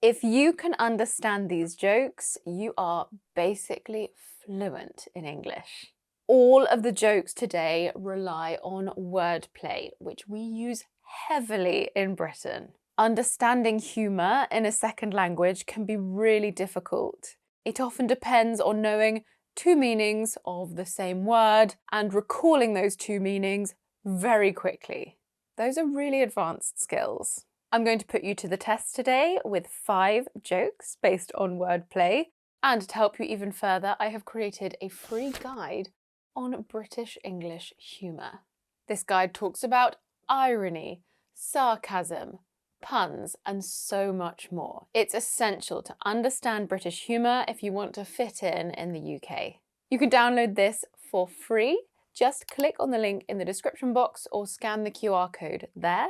If you can understand these jokes, you are basically fluent in English. All of the jokes today rely on wordplay, which we use heavily in Britain. Understanding humour in a second language can be really difficult. It often depends on knowing two meanings of the same word and recalling those two meanings very quickly. Those are really advanced skills. I'm going to put you to the test today with 5 jokes based on wordplay. And to help you even further, I have created a free guide on British English humour. This guide talks about irony, sarcasm, puns, and so much more. It's essential to understand British humour if you want to fit in the UK. You can download this for free. Just click on the link in the description box or scan the QR code there.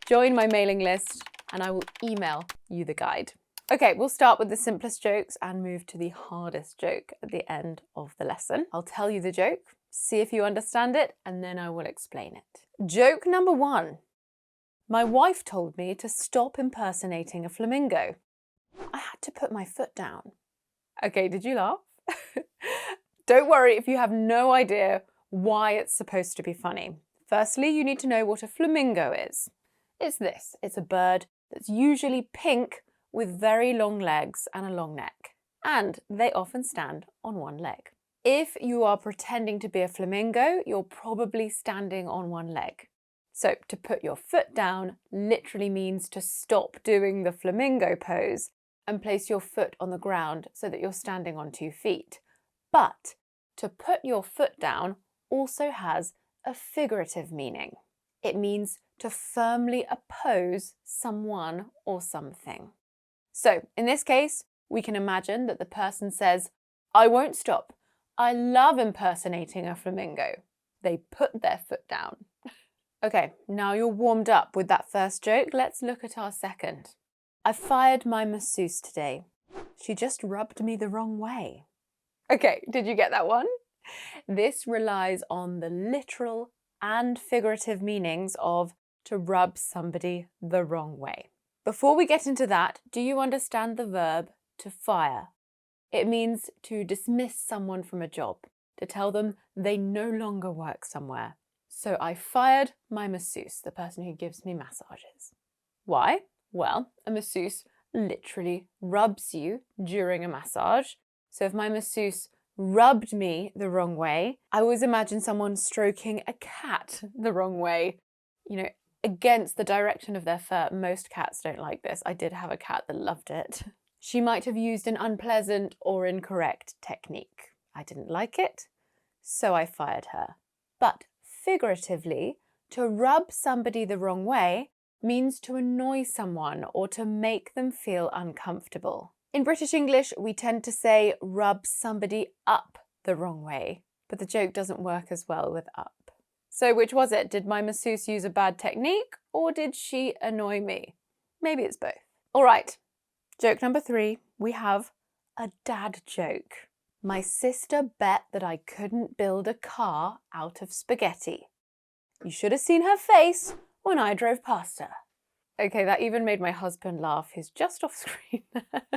Join my mailing list and I will email you the guide. Okay, we'll start with the simplest jokes and move to the hardest joke at the end of the lesson. I'll tell you the joke, see if you understand it, and then I will explain it. Joke number 1. My wife told me to stop impersonating a flamingo. I had to put my foot down. Okay, did you laugh? Don't worry if you have no idea why it's supposed to be funny. Firstly, you need to know what a flamingo is. It's a bird that's usually pink with very long legs and a long neck, and they often stand on one leg. If you are pretending to be a flamingo, you're probably standing on one leg. So to put your foot down literally means to stop doing the flamingo pose and place your foot on the ground so that you're standing on 2 feet. But to put your foot down also has a figurative meaning. It means to firmly oppose someone or something. So in this case, we can imagine that the person says, I won't stop. I love impersonating a flamingo. They put their foot down. Okay, now you're warmed up with that first joke, let's look at our second. I fired my masseuse today. She just rubbed me the wrong way. Okay, did you get that one? This relies on the literal and figurative meanings of to rub somebody the wrong way. Before we get into that, do you understand the verb to fire? It means to dismiss someone from a job, to tell them they no longer work somewhere. So I fired my masseuse, the person who gives me massages. Why? Well, a masseuse literally rubs you during a massage. So if my masseuse rubbed me the wrong way, I always imagine someone stroking a cat the wrong way, against the direction of their fur. Most cats don't like this. I did have a cat that loved it. She might have used an unpleasant or incorrect technique. I didn't like it, so I fired her. But figuratively, to rub somebody the wrong way means to annoy someone or to make them feel uncomfortable. In British English, we tend to say rub somebody up the wrong way, but the joke doesn't work as well with up. So which was it? Did my masseuse use a bad technique or did she annoy me? Maybe it's both. All right, joke number 3, we have a dad joke. My sister bet that I couldn't build a car out of spaghetti. You should have seen her face when I drove past her. Okay, that even made my husband laugh, who's just off screen.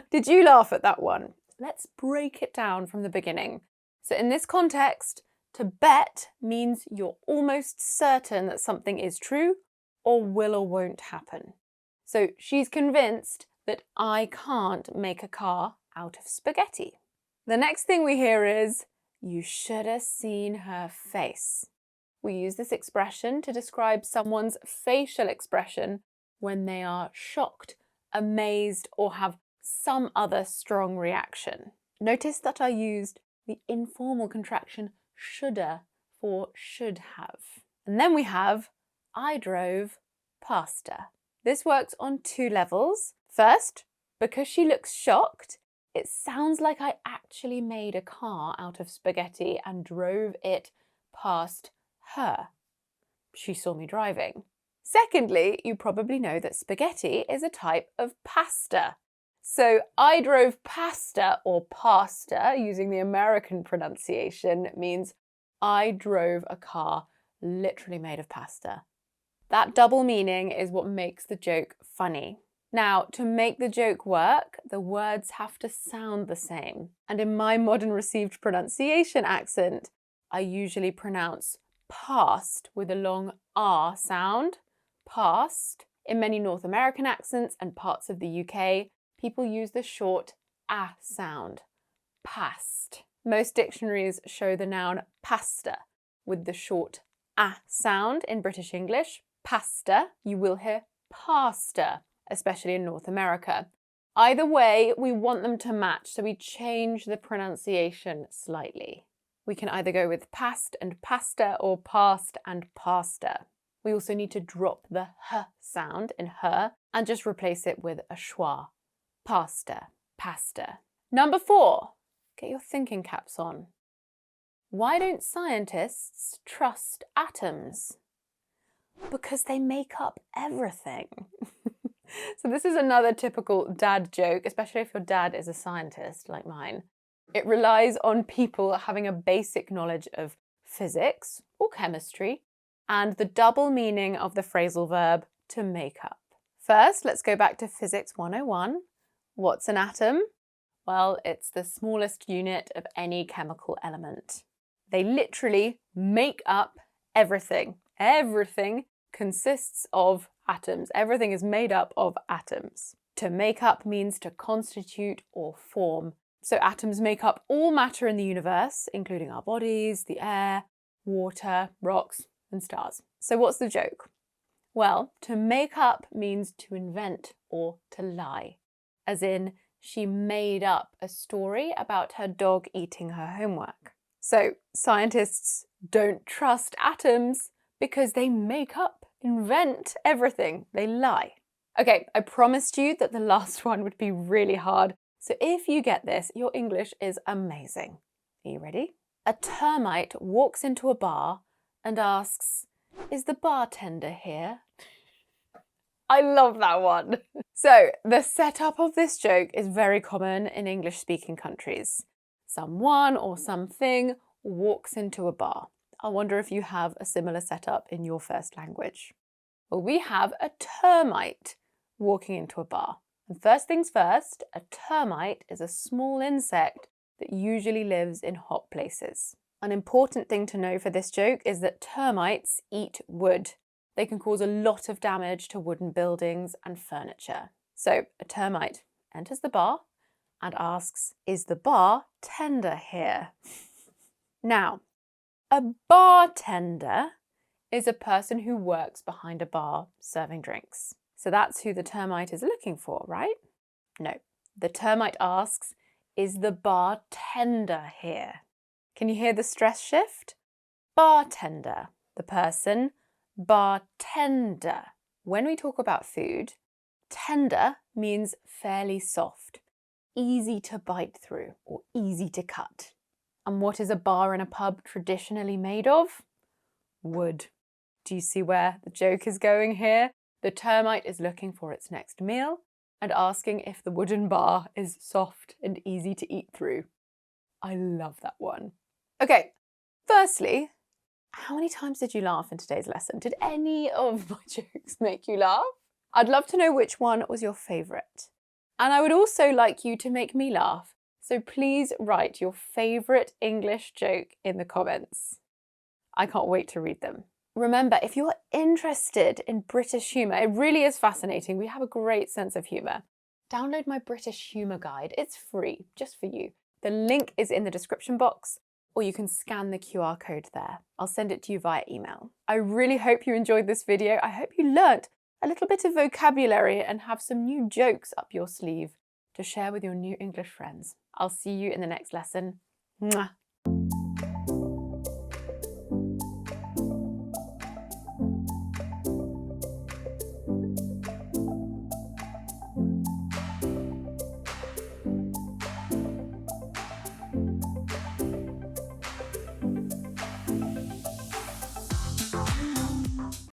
Did you laugh at that one? Let's break it down from the beginning. So in this context, to bet means you're almost certain that something is true or will or won't happen. So she's convinced that I can't make a car out of spaghetti. The next thing we hear is, you should have seen her face. We use this expression to describe someone's facial expression when they are shocked, amazed, or have some other strong reaction. Notice that I used the informal contraction shoulda for should have. And then we have I drove past her. This works on 2 levels. First, because she looks shocked, it sounds like I actually made a car out of spaghetti and drove it past her. She saw me driving. Secondly, you probably know that spaghetti is a type of pasta. So I drove pasta or pasta, using the American pronunciation, means I drove a car literally made of pasta. That double meaning is what makes the joke funny. Now, to make the joke work, the words have to sound the same. And in my modern received pronunciation accent, I usually pronounce past with a long R sound, past. In many North American accents and parts of the UK, people use the short A sound, past. Most dictionaries show the noun pasta with the short A sound in British English. Pasta, you will hear pasta, especially in North America. Either way, we want them to match, so we change the pronunciation slightly. We can either go with past and pasta or past and pasta. We also need to drop the h sound in her and just replace it with a schwa. Pasta, pasta. Number 4, get your thinking caps on. Why don't scientists trust atoms? Because they make up everything. So this is another typical dad joke, especially if your dad is a scientist like mine. It relies on people having a basic knowledge of physics or chemistry and the double meaning of the phrasal verb to make up. First, let's go back to Physics 101. What's an atom? Well, it's the smallest unit of any chemical element. They literally make up everything. Everything consists of atoms. Everything is made up of atoms. To make up means to constitute or form. So atoms make up all matter in the universe, including our bodies, the air, water, rocks, and stars. So what's the joke? Well, to make up means to invent or to lie. As in, she made up a story about her dog eating her homework. So scientists don't trust atoms because they make up, invent everything. They lie. Okay, I promised you that the last one would be really hard. So if you get this, your English is amazing. Are you ready? A termite walks into a bar and asks, "Is the bartender here?" I love that one. So the setup of this joke is very common in English-speaking countries. Someone or something walks into a bar. I wonder if you have a similar setup in your first language. Well, we have a termite walking into a bar. And first things first, a termite is a small insect that usually lives in hot places. An important thing to know for this joke is that termites eat wood. They can cause a lot of damage to wooden buildings and furniture. So a termite enters the bar and asks, "Is the bartender here?" Now, a bartender is a person who works behind a bar serving drinks. So that's who the termite is looking for, right? No. The termite asks, "Is the bartender here?" Can you hear the stress shift? Bartender, the person, bartender. When we talk about food, tender means fairly soft, easy to bite through or easy to cut. And what is a bar and a pub traditionally made of? Wood. Do you see where the joke is going here? The termite is looking for its next meal and asking if the wooden bar is soft and easy to eat through. I love that one. Okay, firstly, how many times did you laugh in today's lesson? Did any of my jokes make you laugh? I'd love to know which one was your favourite. And I would also like you to make me laugh. So please write your favourite English joke in the comments. I can't wait to read them. Remember, if you're interested in British humour, it really is fascinating. We have a great sense of humour. Download my British humour guide. It's free, just for you. The link is in the description box, or you can scan the QR code there. I'll send it to you via email. I really hope you enjoyed this video. I hope you learnt a little bit of vocabulary and have some new jokes up your sleeve to share with your new English friends. I'll see you in the next lesson. Mwah.